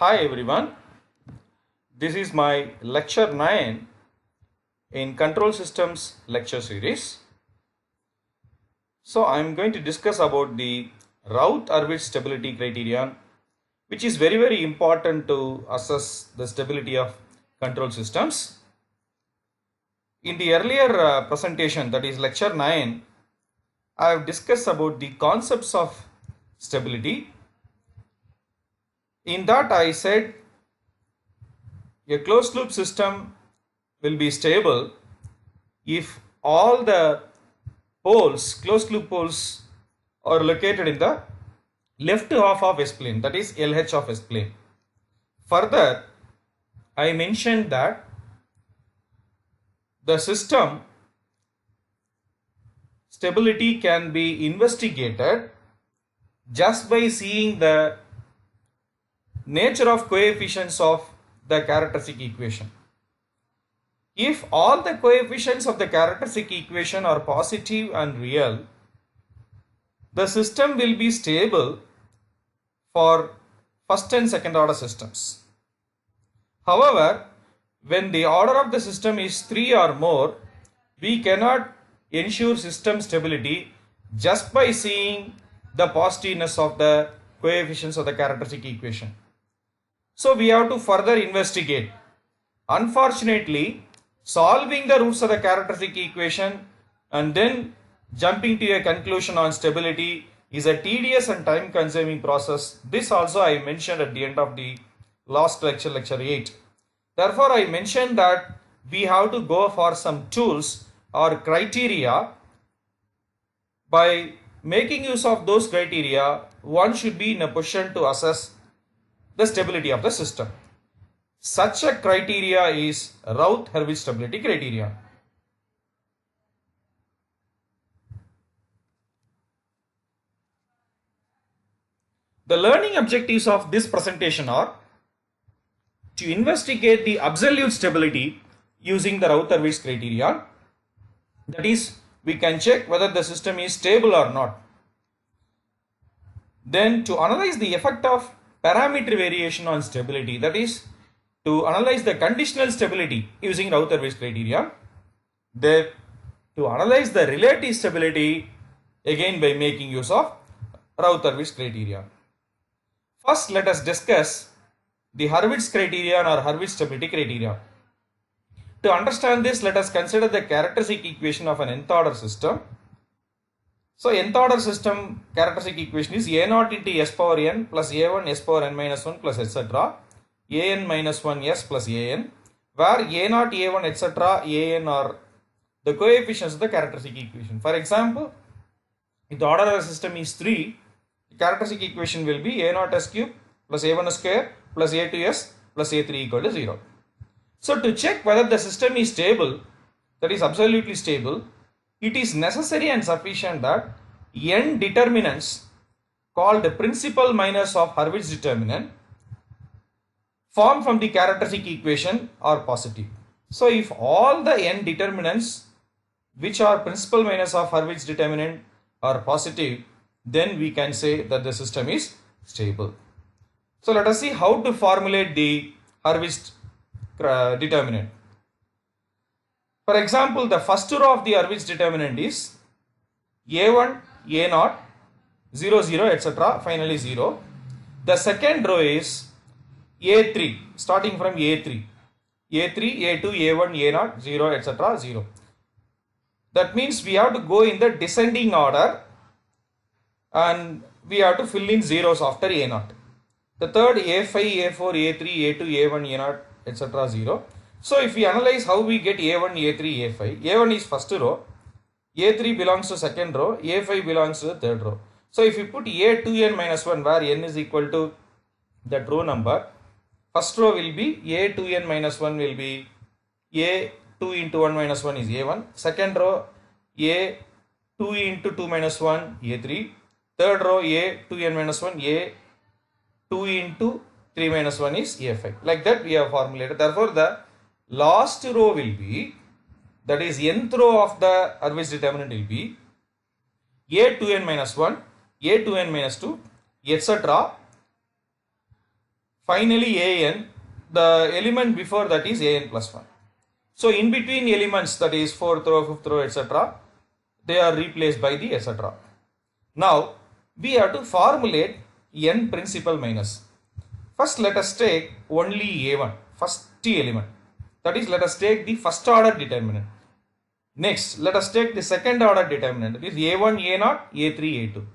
Hi everyone, this is my lecture 9 in Control Systems lecture series. So I am going to discuss about the Routh-Hurwitz stability criterion, which is very important to assess the stability of control systems. In the earlier presentation, that is lecture 9, I have discussed about the concepts of stability. In that I said a closed loop system will be stable if all the poles, closed loop poles, are located in the left half of S plane, that is LH of S plane. Further, I mentioned that the system stability can be investigated just by seeing the nature of coefficients of the characteristic equation. If all the coefficients of the characteristic equation are positive and real, the system will be stable for first and second order systems. However, when the order of the system is 3 or more, we cannot ensure system stability just by seeing the positiveness of the coefficients of the characteristic equation. So we have to further investigate. Unfortunately, solving the roots of the characteristic equation and then jumping to a conclusion on stability is a tedious and time consuming process. This also I mentioned at the end of the last lecture, lecture 8. Therefore, I mentioned that we have to go for some tools or criteria. By making use of those criteria, one should be in a position to assess the stability of the system. Such a criteria is Routh-Hurwitz stability criterion. The learning objectives of this presentation are to investigate the absolute stability using the Routh-Hurwitz criterion. That is, we can check whether the system is stable or not. Then to analyze the effect of parameter variation on stability, that is, to analyze the conditional stability using Routh-Hurwitz criterion. Then to analyze the relative stability again by making use of Routh-Hurwitz criterion. First, let us discuss the Hurwitz criterion or Hurwitz stability criterion. To understand this, let us consider the characteristic equation of an nth order system. So nth order system characteristic equation is a0 into s power n plus a1 s power n minus 1 plus etc. an minus 1 s plus an, where a0, a1 etc. an are the coefficients of the characteristic equation. For example, if the order of the system is 3, the characteristic equation will be a0 s cube plus a1 square plus a2s plus a3 equal to 0. So to check whether the system is stable, that is absolutely stable, it is necessary and sufficient that n determinants called the principal minors of Hurwitz determinant formed from the characteristic equation are positive. So if all the n determinants which are principal minors of Hurwitz determinant are positive, then we can say that the system is stable. So let us see how to formulate the Hurwitz determinant. For example, the first row of the Hurwitz determinant is a1, a0, 0, 0, etc. finally 0. The second row is a3, starting from a3, a3, a2, a1, a0, 0, etc. 0. That means we have to go in the descending order and we have to fill in zeros after a0. The third a5, a4, a3, a2, a1, a0, etc. 0. So if we analyze how we get a1, a3, a5, a1 is first row, a3 belongs to second row, a5 belongs to the third row. So if we put a2n minus 1 where n is equal to that row number, first row will be a2n minus 1 will be a2 into 1 minus 1 is a1, second row a2 into 2 minus 1 a3, third row a2n minus 1 a2 into 3 minus 1 is a5. Like that we have formulated. Therefore the last row will be, that is nth row of the Hurwitz determinant will be a2n minus 1, a2n minus 2, etc. Finally an, the element before that is an plus 1. So in between elements, that is 4th row, 5th row, etc., they are replaced by the etc. Now we have to formulate n principal minus. First let us take only a1, first element. That is, let us take the first order determinant. Next, let us take the second order determinant, that is a1, a0, a3, a2.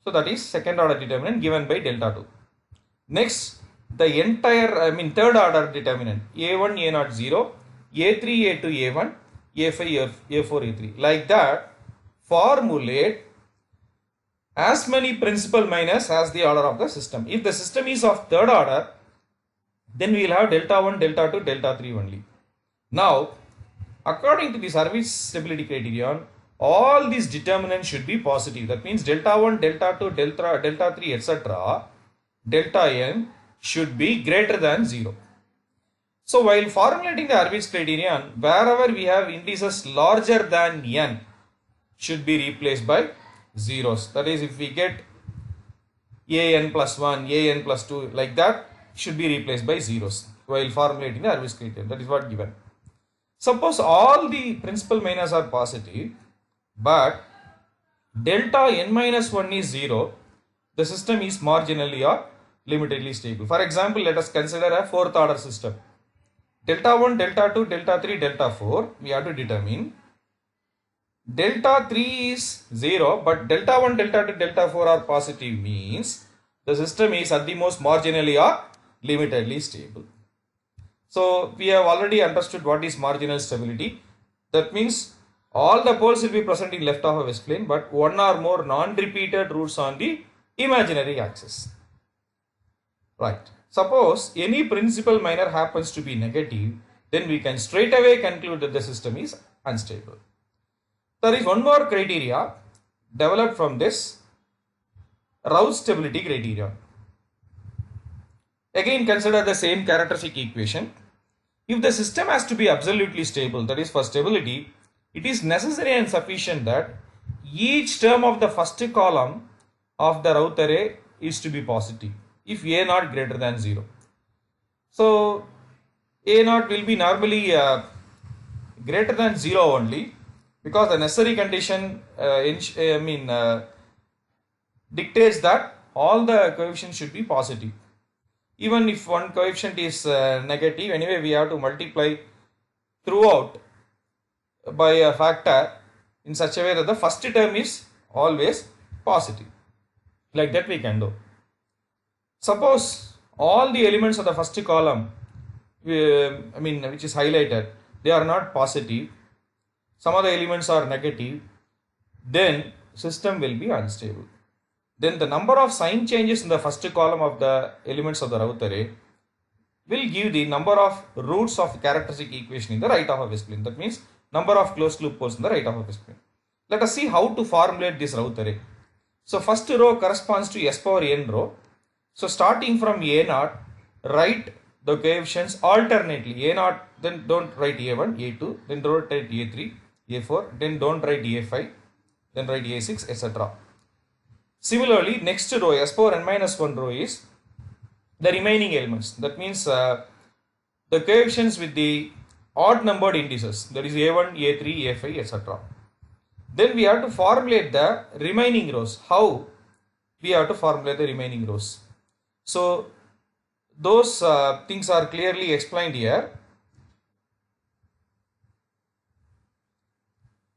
So that is second order determinant given by delta 2. Next, the entire, third order determinant, a1, a0, 0, a3, a2, a1, a5, a4, a3. Like that, formulate as many principal minus as the order of the system. If the system is of third order, then we will have delta 1, delta 2, delta 3 only. Now, according to the service stability criterion, all these determinants should be positive. That means delta 1, delta 2, delta 3, etc., delta n should be greater than 0. So while formulating the Hurwitz criterion, wherever we have indices larger than n should be replaced by zeros. That is, if we get an plus 1, an plus 2, like that, should be replaced by zeros while formulating the Hurwitz criterion. That is what given. Suppose all the principal minus are positive, but delta n minus 1 is 0, the system is marginally or limitedly stable. For example, let us consider a fourth order system. Delta 1, delta 2, delta 3, delta 4, we have to determine. Delta 3 is 0, but delta 1, delta 2, delta 4 are positive, means the system is at the most marginally or limitedly stable. So we have already understood what is marginal stability. That means all the poles will be present in left half of S plane, but one or more non-repeated roots on the imaginary axis. Right. Suppose any principal minor happens to be negative, then we can straight away conclude that the system is unstable. There is one more criteria developed from this Raoult stability criterion. Again, consider the same characteristic equation. If the system has to be absolutely stable, that is for stability, it is necessary and sufficient that each term of the first column of the Raoult array is to be positive if a naught greater than 0. So a naught will be normally greater than 0 only, because the necessary condition dictates that all the coefficients should be positive. Even if one coefficient is negative, anyway we have to multiply throughout by a factor in such a way that the first term is always positive. Like that we can do. Suppose all the elements of the first column, which is highlighted, they are not positive, some of the elements are negative, then system will be unstable. Then the number of sign changes in the first column of the elements of the Raoult array will give the number of roots of the characteristic equation in the right half of S plane. That means number of closed loop poles in the right half of S plane. Let us see how to formulate this Raoult array. So first row corresponds to S power n row. So starting from a0, write the coefficients alternately. a0, then don't write a1, a2, then don't write a3, a4, then don't write a5, then write a6, etc. Similarly, next row, S power n minus 1 row, is the remaining elements. That means the coefficients with the odd numbered indices, that is a1, a3, a5, etc. Then we have to formulate the remaining rows. How we have to formulate the remaining rows? So those things are clearly explained here.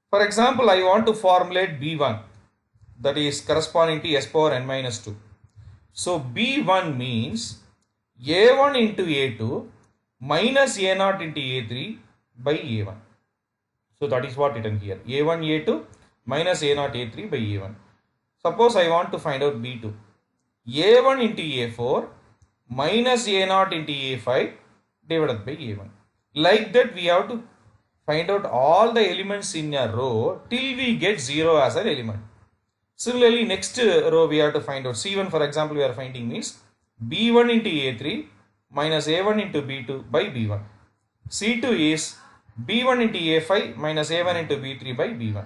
For example, I want to formulate B1, that is corresponding to S power n minus 2. So B1 means A1 into A2 minus A0 into A3 by A1. So that is what written here. A1, A2 minus A0, A3 by A1. Suppose I want to find out B2. A1 into A4 minus A0 into A5 divided by A1. Like that we have to find out all the elements in a row till we get 0 as an element. Similarly, next row we have to find out C1, for example, we are finding means B1 into A3 minus A1 into B2 by B1. C2 is B1 into A5 minus A1 into B3 by B1.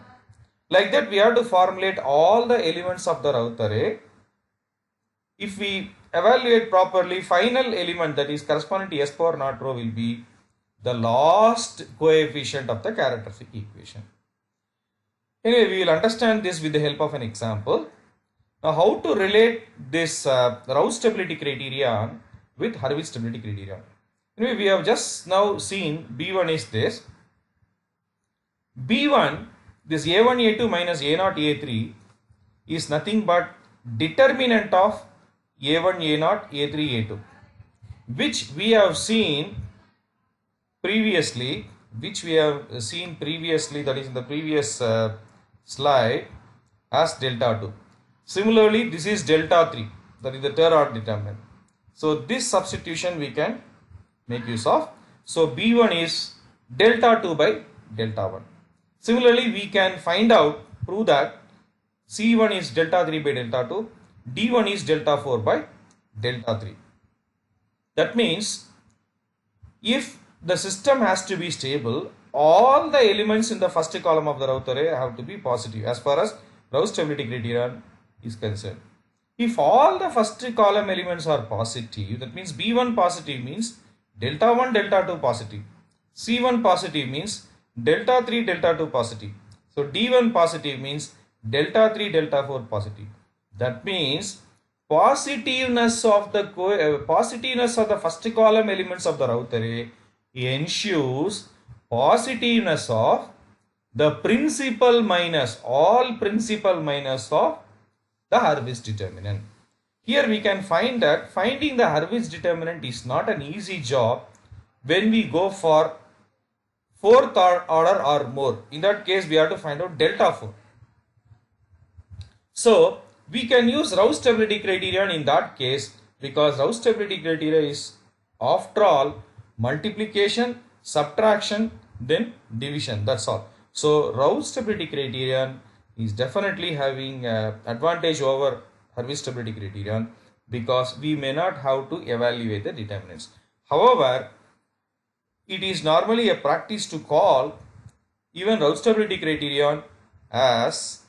Like that we have to formulate all the elements of the Raoult array. If we evaluate properly, final element that is corresponding to S power naught rho will be the last coefficient of the characteristic equation. Anyway, we will understand this with the help of an example. Now, how to relate this Rouse stability criterion with Hurwitz stability criterion? Anyway, we have just now seen B1 is this. B1, this A1, A2 minus A0, A3 is nothing but determinant of A1, A0, A3, A2, which we have seen previously, that is in the previous slide, as delta 2. Similarly, this is delta 3, that is the third order determinant. So this substitution we can make use of. So B1 is delta 2 by delta 1. Similarly, we can prove that C1 is delta 3 by delta 2, D1 is delta 4 by delta 3. That means if the system has to be stable, all the elements in the first column of the Routh array have to be positive as far as Rouse stability criterion is concerned. If all the first column elements are positive, that means B1 positive means delta 1, delta 2 positive. C1 positive means delta 3, delta 2 positive. So D1 positive means delta 3, delta 4 positive. That means positiveness of the first column elements of the Routh array ensures positiveness of the principal minus all principal minus of the Hurwitz determinant. Here we can find that finding the Hurwitz determinant is not an easy job when we go for fourth order or more. In that case, we have to find out delta 4. So we can use Rouse stability criterion in that case, because Rouse stability criterion is after all multiplication, subtraction, then division. That's all. So Rouse stability criterion is definitely having advantage over Hurwitz stability criterion, because we may not have to evaluate the determinants. However, it is normally a practice to call even Rouse stability criterion as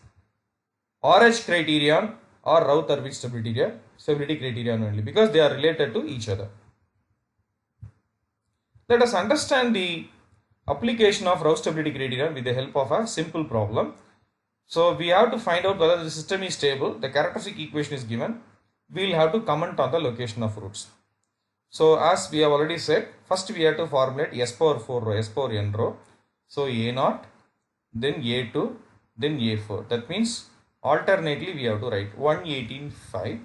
RH criterion or Routh-Hurwitz stability criterion only, because they are related to each other. Let us understand the application of Rouse stability criterion with the help of a simple problem. So we have to find out whether the system is stable. The characteristic equation is given. We will have to comment on the location of roots. So as we have already said, first we have to formulate S power 4 row, S power n row. So A0, then A2, then A4. That means alternately we have to write 1, 18, 5.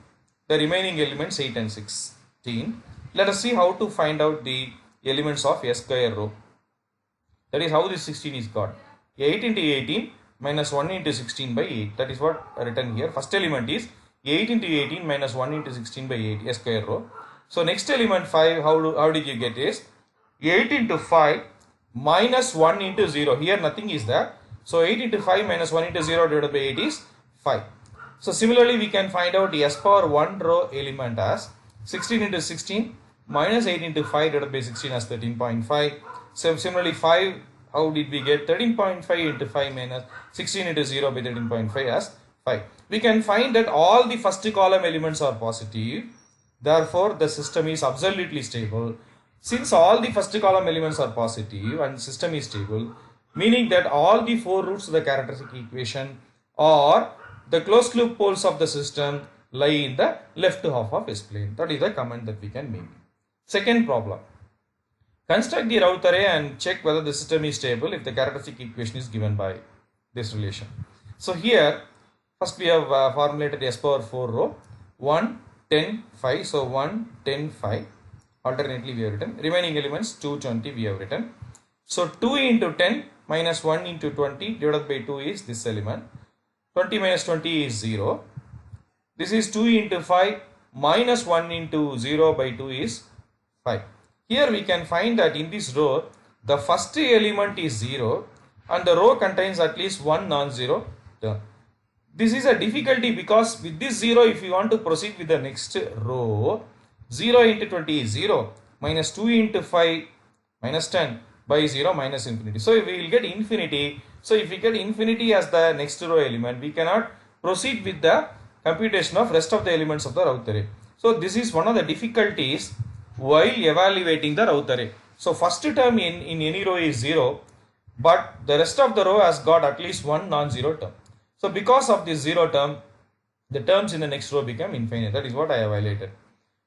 The remaining elements 8 and 16. Let us see how to find out the elements of S square row. That is how this 16 is got. 8 into 18 minus 1 into 16 by 8. That is what written here. First element is 8 into 18 minus 1 into 16 by 8, S square row. So next element 5, how did you get is 8 into 5 minus 1 into 0. Here nothing is there. So 8 into 5 minus 1 into 0 divided by 8 is 5. So similarly we can find out the S power 1 row element as 16 into 16 minus 8 into 5 divided by 16 as 13.5. So similarly 5, how did we get 13.5 into 5 minus 16 into 0 by 13.5 as 5. We can find that all the first column elements are positive. Therefore, the system is absolutely stable. Since all the first column elements are positive and system is stable, meaning that all the four roots of the characteristic equation or the closed loop poles of the system lie in the left half of S plane. That is the comment that we can make. Second problem. Construct the Routh array and check whether the system is stable if the characteristic equation is given by this relation. So here, first we have formulated S power 4 row, 1, 10, 5. So 1, 10, 5. Alternately we have written. Remaining elements 2, 20 we have written. So 2 into 10 minus 1 into 20 divided by 2 is this element. 20 minus 20 is 0. This is 2 into 5 minus 1 into 0 by 2 is 5. Here we can find that in this row, the first element is 0 and the row contains at least one non-zero term. This is a difficulty because with this 0, if you want to proceed with the next row, 0 into 20 is 0, minus 2 into 5 minus 10 by 0 minus infinity. So we will get infinity. So if we get infinity as the next row element, we cannot proceed with the computation of rest of the elements of the Routh array. So this is one of the difficulties while evaluating the row array. So first term in any row is 0, but the rest of the row has got at least one non-zero term. So because of this 0 term, the terms in the next row become infinite. That is what I have highlighted.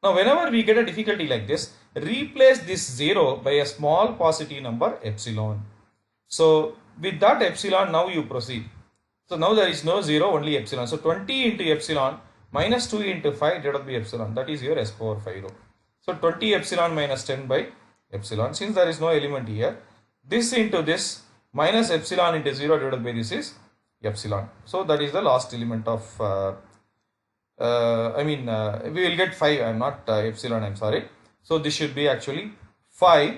Now whenever we get a difficulty like this, replace this 0 by a small positive number epsilon. So with that epsilon, now you proceed. So now there is no 0, only epsilon. So 20 into epsilon minus 2 into 5 divided by epsilon. That is your s power 5 row. So 20 epsilon minus 10 by epsilon. Since there is no element here, this into this minus epsilon into 0 divided by this is epsilon. So that is the last element of we will get 5, not epsilon, I'm sorry. So this should be actually 5.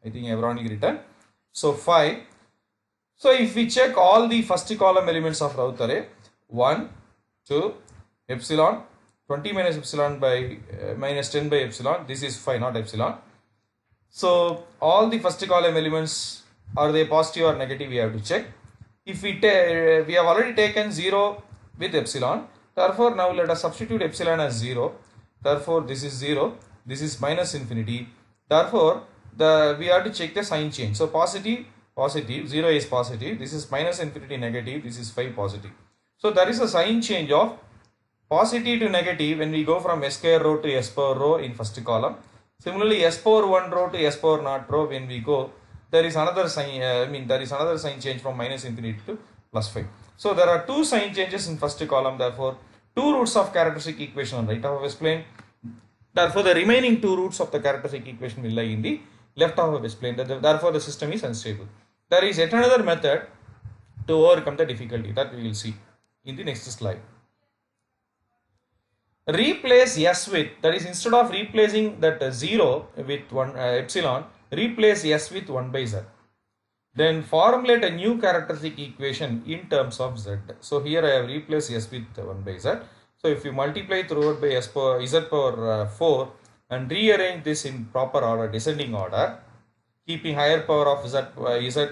I think I have wrongly written. So 5. So if we check all the first column elements of row array, 1, 2, epsilon, 20 minus epsilon by minus 10 by epsilon, this is 5, not epsilon. So all the first column elements, are they positive or negative, we have to check. If we have already taken 0 with epsilon, therefore now let us substitute epsilon as 0. Therefore this is 0, this is minus infinity. Therefore we have to check the sign change. So positive, 0 is positive, this is minus infinity negative, this is 5 positive. So there is a sign change of positive to negative when we go from s square row to s power row in first column. Similarly, s power 1 row to s power naught row, when we go, there is another sign, there is another sign change from minus infinity to plus 5. So there are 2 sign changes in first column, therefore 2 roots of characteristic equation on right half of s plane. Therefore the remaining 2 roots of the characteristic equation will lie in the left half of s plane. Therefore the system is unstable. There is yet another method to overcome the difficulty that we will see in the next slide. Replace s with, that is, instead of replacing that 0 with 1 epsilon, replace s with 1 by z. Then formulate a new characteristic equation in terms of z. So here I have replaced s with 1 by z. So if you multiply throughout by s power z power 4 and rearrange this in proper order, descending order, keeping higher power of z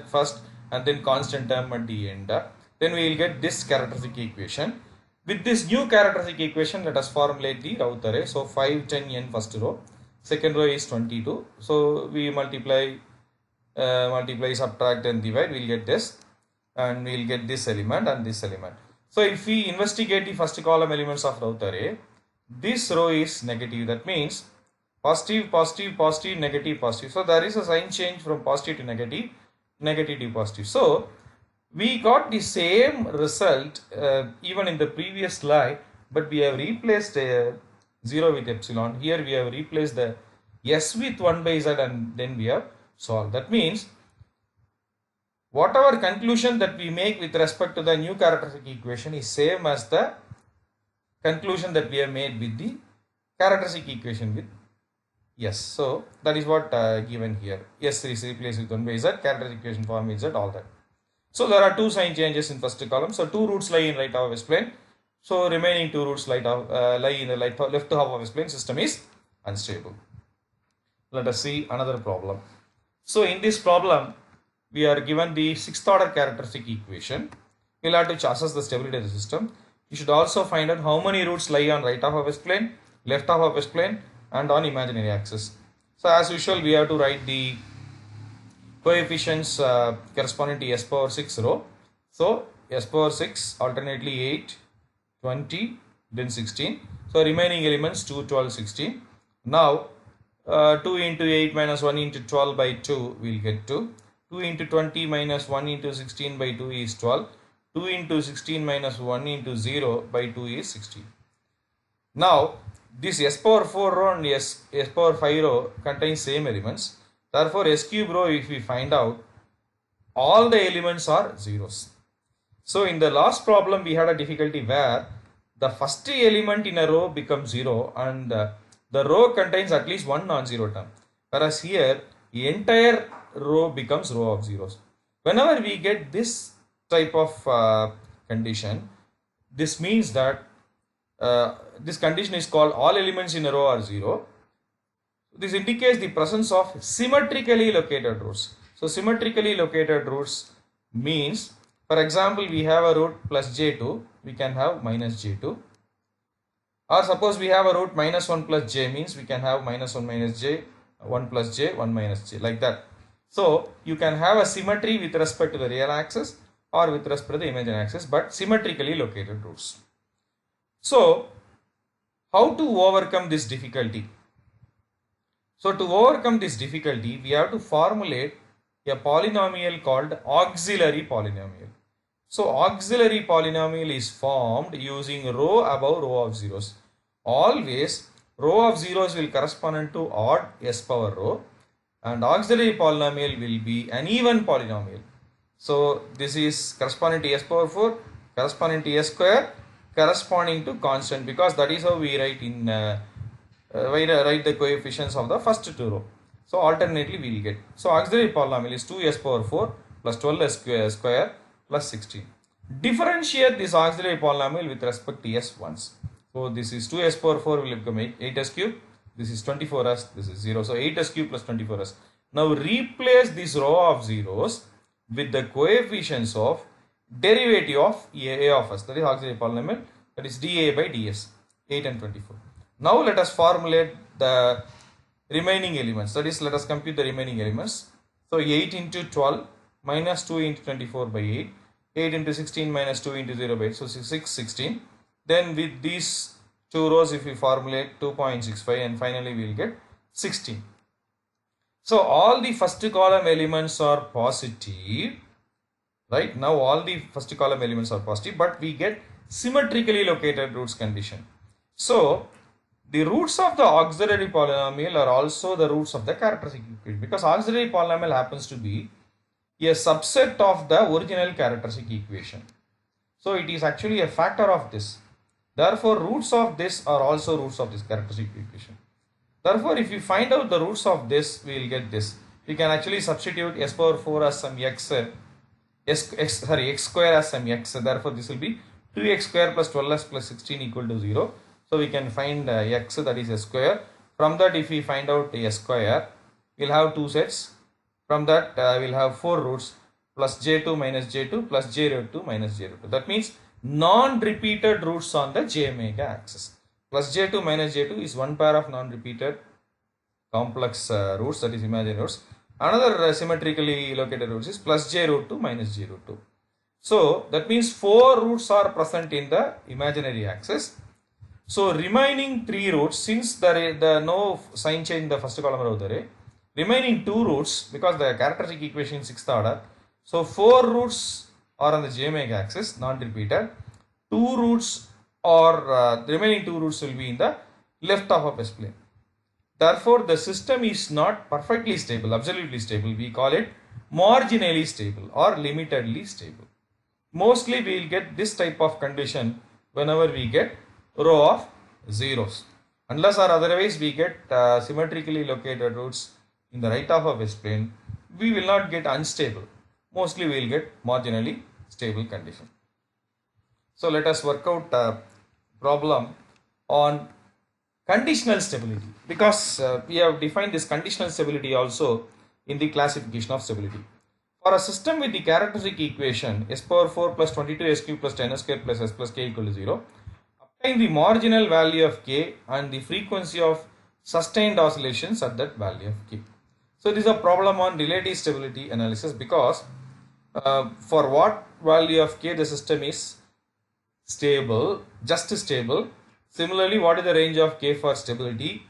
first and then constant term at the end, then we will get this characteristic equation. With this new characteristic equation, let us formulate the row array. So 5, 10, n first row, second row is 22. So we multiply, subtract and divide, we will get this, and we will get this element and this element. So if we investigate the first column elements of row array, this row is negative. That means positive, positive, positive, negative, positive. So there is a sign change from positive to negative, negative to positive. So we got the same result even in the previous slide, but we have replaced 0 with epsilon. Here we have replaced the s with 1 by z and then we have solved. That means whatever conclusion that we make with respect to the new characteristic equation is same as the conclusion that we have made with the characteristic equation with s. So that is what given here. S is replaced with 1 by z, characteristic equation form with z, all that. So there are 2 sign changes in first column. So 2 roots lie in right half of s plane. So remaining 2 roots lie in the left half of s plane. System is unstable. Let us see another problem. So in this problem, we are given the 6th order characteristic equation. We will have to assess the stability of the system. You should also find out how many roots lie on right half of s plane, left half of s plane, and on imaginary axis. So as usual, we have to write the coefficients corresponding to s power 6 row. So s power 6 alternately 8, 20, then 16. So remaining elements 2, 12, 16. Now 2 into 8 minus 1 into 12 by 2 we will get 2. 2 into 20 minus 1 into 16 by 2 is 12. 2 into 16 minus 1 into 0 by 2 is 16. Now this s power 4 row and s power 5 row contains same elements. Therefore, s cube row, if we find out, all the elements are zeros. So in the last problem, we had a difficulty where the first element in a row becomes 0 and the row contains at least one non-zero term. Whereas here, the entire row becomes row of zeros. Whenever we get this type of condition, this means that this condition is called all elements in a row are 0. This indicates the presence of symmetrically located roots. So symmetrically located roots means, for example, we have a root plus j2, we can have minus j2. Or suppose we have a root minus 1 plus j, means we can have minus 1 minus j, 1 plus j, 1 minus j, like that. So you can have a symmetry with respect to the real axis or with respect to the imaginary axis, but symmetrically located roots. So how to overcome this difficulty? So to overcome this difficulty, we have to formulate a polynomial called auxiliary polynomial. So auxiliary polynomial is formed using row above row of zeros. Always row of zeros will correspond to odd s power row, and auxiliary polynomial will be an even polynomial. So this is corresponding to s power 4, corresponding to s square, corresponding to constant, because that is how we write in write the coefficients of the first two row. So alternately we will get. So auxiliary polynomial is 2s power 4 plus 12s square plus 16. Differentiate this auxiliary polynomial with respect to s once. So this is 2s power 4 will become 8s cube. This is 24s. This is 0. So 8s cube plus 24s. Now replace this row of zeros with the coefficients of derivative of a of s. That is auxiliary polynomial. That is dA by ds. 8 and 24. Now let us formulate the remaining elements. That is, let us compute the remaining elements. So 8 into 12 minus 2 into 24 by 8. 8 into 16 minus 2 into 0 by 8. So 6, 16. Then with these two rows, if we formulate 2.65, and finally we will get 16. So all the first column elements are positive. Right now all the first column elements are positive, but we get symmetrically located roots condition. So the roots of the auxiliary polynomial are also the roots of the characteristic equation, because auxiliary polynomial happens to be a subset of the original characteristic equation. So it is actually a factor of this. Therefore roots of this are also roots of this characteristic equation. Therefore if you find out the roots of this, we will get this. We can actually substitute s power 4 as some x square as some x. Therefore this will be 2x square plus 12s plus 16 equal to 0. So we can find x, that is a square. From that, if we find out a square, we'll have two sets. From that we'll have 4 roots plus j2 minus j2 plus j2 minus j2. That means non-repeated roots on the j omega axis. Plus j2 minus j2 is one pair of non-repeated complex roots, that is imaginary roots. Another symmetrically located roots is plus j root 2 minus j root 2. So that means 4 roots are present in the imaginary axis. So remaining 3 roots, since there is no sign change in the first column row there, remaining 2 roots, because the characteristic equation is 6th order, so 4 roots are on the j omega axis, not repeated. 2 roots or the remaining 2 roots will be in the left half of S plane. Therefore the system is not perfectly stable, absolutely stable. We call it marginally stable or limitedly stable. Mostly we will get this type of condition whenever we get row of zeros, unless or otherwise we get symmetrically located roots in the right half of S plane, we will not get unstable. Mostly we will get marginally stable condition. So let us work out a problem on conditional stability, because we have defined this conditional stability also in the classification of stability. For a system with the characteristic equation s power 4 plus 22s cube plus 10s square plus s plus k equal to 0, obtain the marginal value of k and the frequency of sustained oscillations at that value of k. So this is a problem on relative stability analysis, because for what value of k the system is stable, just stable. Similarly, what is the range of k for stability?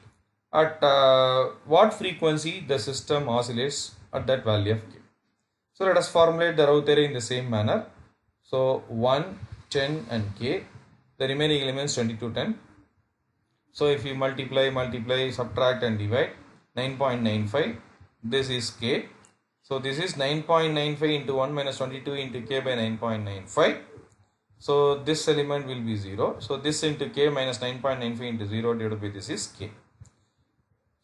At what frequency the system oscillates at that value of k. So let us formulate the row theory in the same manner. So 1, 10 and k. The remaining elements 22, 10. So if you multiply, subtract and divide, 9.95. This is k. So this is 9.95 into 1 minus 22 into k by 9.95. So this element will be 0. So this into k minus 9.95 into 0 divided by this is k.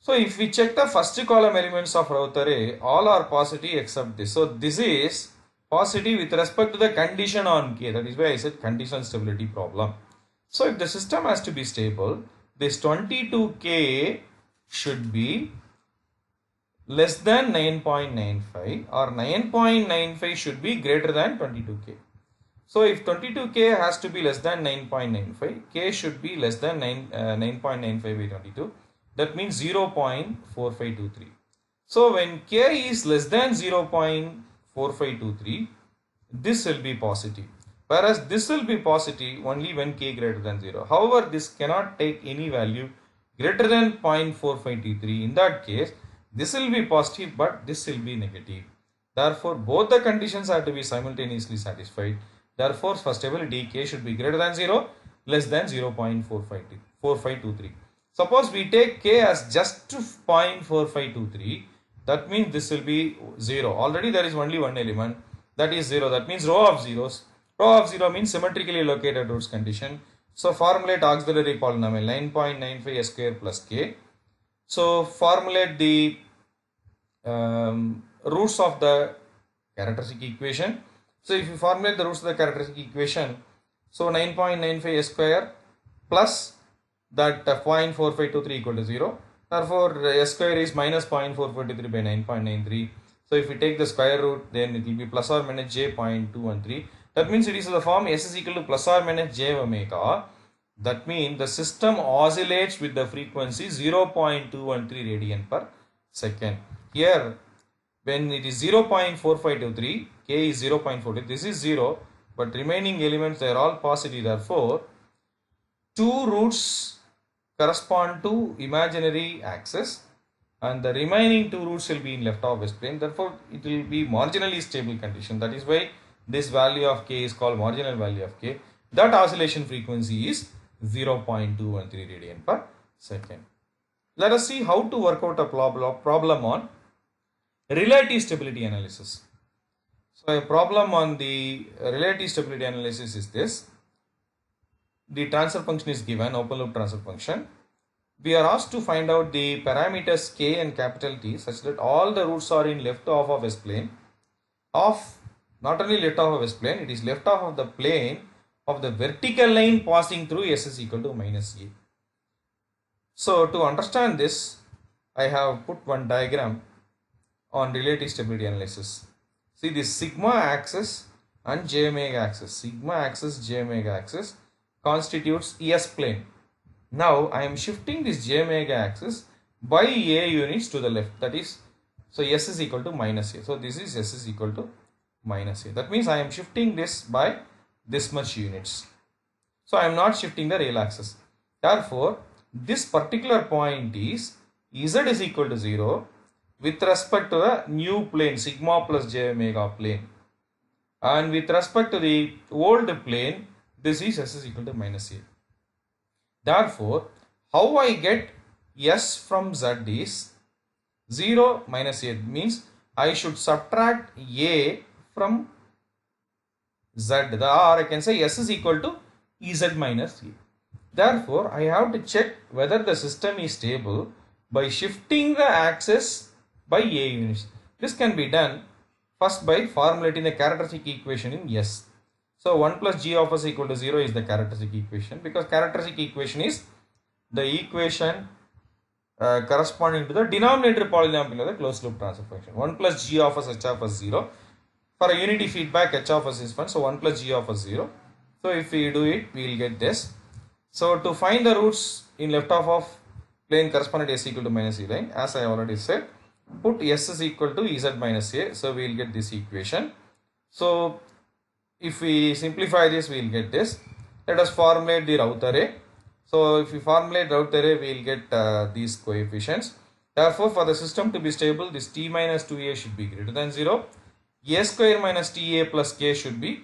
So if we check the first column elements of row array, all are positive except this. So this is positive with respect to the condition on k. That is why I said conditional stability problem. So if the system has to be stable, this 22k should be less than 9.95 or 9.95 should be greater than 22k. So if 22k has to be less than 9.95, k should be less than 9.95 by 22. That means 0.4523. So when k is less than 0.4523, this will be positive. Whereas this will be positive only when k greater than 0. However, this cannot take any value greater than 0.4523. In that case, this will be positive but this will be negative. Therefore, both the conditions have to be simultaneously satisfied. Therefore, for stability, k should be greater than 0, less than 0.4523. Suppose we take k as just 0.4523, that means this will be 0. Already there is only one element, that is 0. That means row of zeros. Row of 0 means symmetrically located roots condition. So formulate auxiliary polynomial 9.95 s square plus k. So formulate the roots of the characteristic equation. So if you formulate the roots of the characteristic equation, so 9.95 s square plus that 0.4523 equal to 0. Therefore, s square is minus 0.4423 by 9.93. So if we take the square root, then it will be plus or minus j 0.213. That means it is the form s is equal to plus or minus j omega. That means the system oscillates with the frequency 0.213 radian per second. Here, when it is 0.4523, k is 0.40, this is 0, but remaining elements, they are all positive. Therefore, two roots correspond to imaginary axis and the remaining two roots will be in left of s plane. Therefore, it will be marginally stable condition. That is why this value of k is called marginal value of k. That oscillation frequency is 0.213 radian per second. Let us see how to work out a problem on relative stability analysis. So a problem on the relative stability analysis is this. The transfer function is given, open loop transfer function. We are asked to find out the parameters k and capital T such that all the roots are in left half of s plane. Not only left half of s plane, it is left half of the plane of the vertical line passing through s is equal to minus a. So to understand this, I have put one diagram on relative stability analysis. See this sigma axis and j omega axis. Sigma axis, j omega axis constitutes s plane. Now I am shifting this j omega axis by a units to the left. That is, so s is equal to minus a. So this is s is equal to minus a. That means I am shifting this by this much units. So I am not shifting the real axis. Therefore, this particular point is z is equal to 0 with respect to the new plane sigma plus j omega plane, and with respect to the old plane, this is s is equal to minus a. Therefore, how I get s from z is 0 minus a, means I should subtract a from z, or I can say s is equal to ez minus a. Therefore, I have to check whether the system is stable by shifting the axis by a units. This can be done first by formulating the characteristic equation in s. So 1 plus g of s equal to 0 is the characteristic equation, because characteristic equation is the equation corresponding to the denominator polynomial of the closed loop transfer function. 1 plus g of s h of s 0. For a unity feedback, h of s is 1, so 1 plus g of s 0. So if we do it, we will get this. So to find the roots in left half of plane corresponding to s equal to minus a line, as I already said, put s is equal to z minus a, so we will get this equation. So if we simplify this, we will get this. Let us formulate the Routh array. So if we formulate Routh array, we will get these coefficients. Therefore, for the system to be stable, this t minus 2a should be greater than 0. A square minus ta plus k should be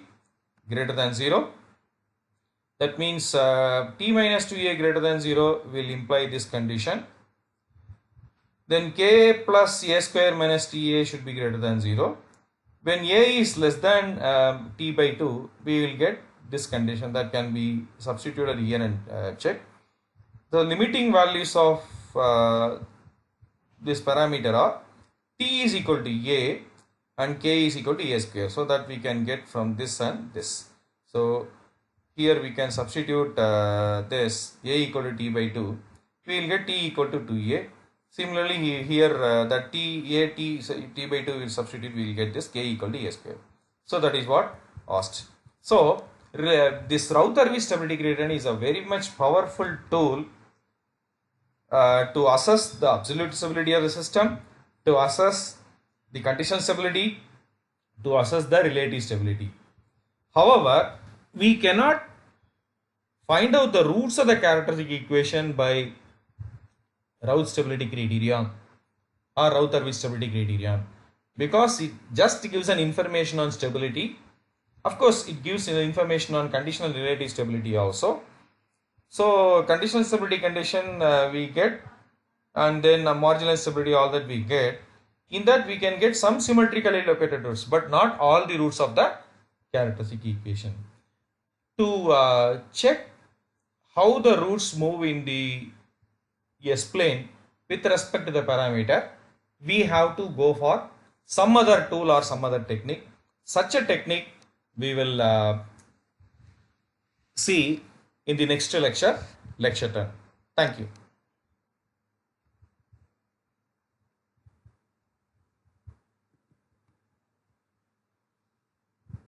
greater than 0. That means t minus 2a greater than 0 will imply this condition. Then k plus a square minus ta should be greater than 0. When a is less than t by 2, we will get this condition that can be substituted here and check. The limiting values of this parameter are t is equal to a and k is equal to a square. So that we can get from this and this. So here we can substitute this a equal to t by 2. We will get t equal to 2a. Similarly, here that t by 2 will substitute, we will get this k equal to a square. So that is what asked. So this Raut-Arvey stability criterion is a very much powerful tool to assess the absolute stability of the system, to assess the conditional stability, to assess the relative stability. However, we cannot find out the roots of the characteristic equation by Raut stability criterion or Raut-Arvey stability criterion, because it just gives an information on stability. Of course, it gives information on conditional relative stability also. So conditional stability condition we get, and then marginal stability, all that we get. In that we can get some symmetrically located roots, but not all the roots of the characteristic equation. To check how the roots move in the S-plane with respect to the parameter, we have to go for some other tool or some other technique. Such a technique we will see in the next lecture 10. Thank you.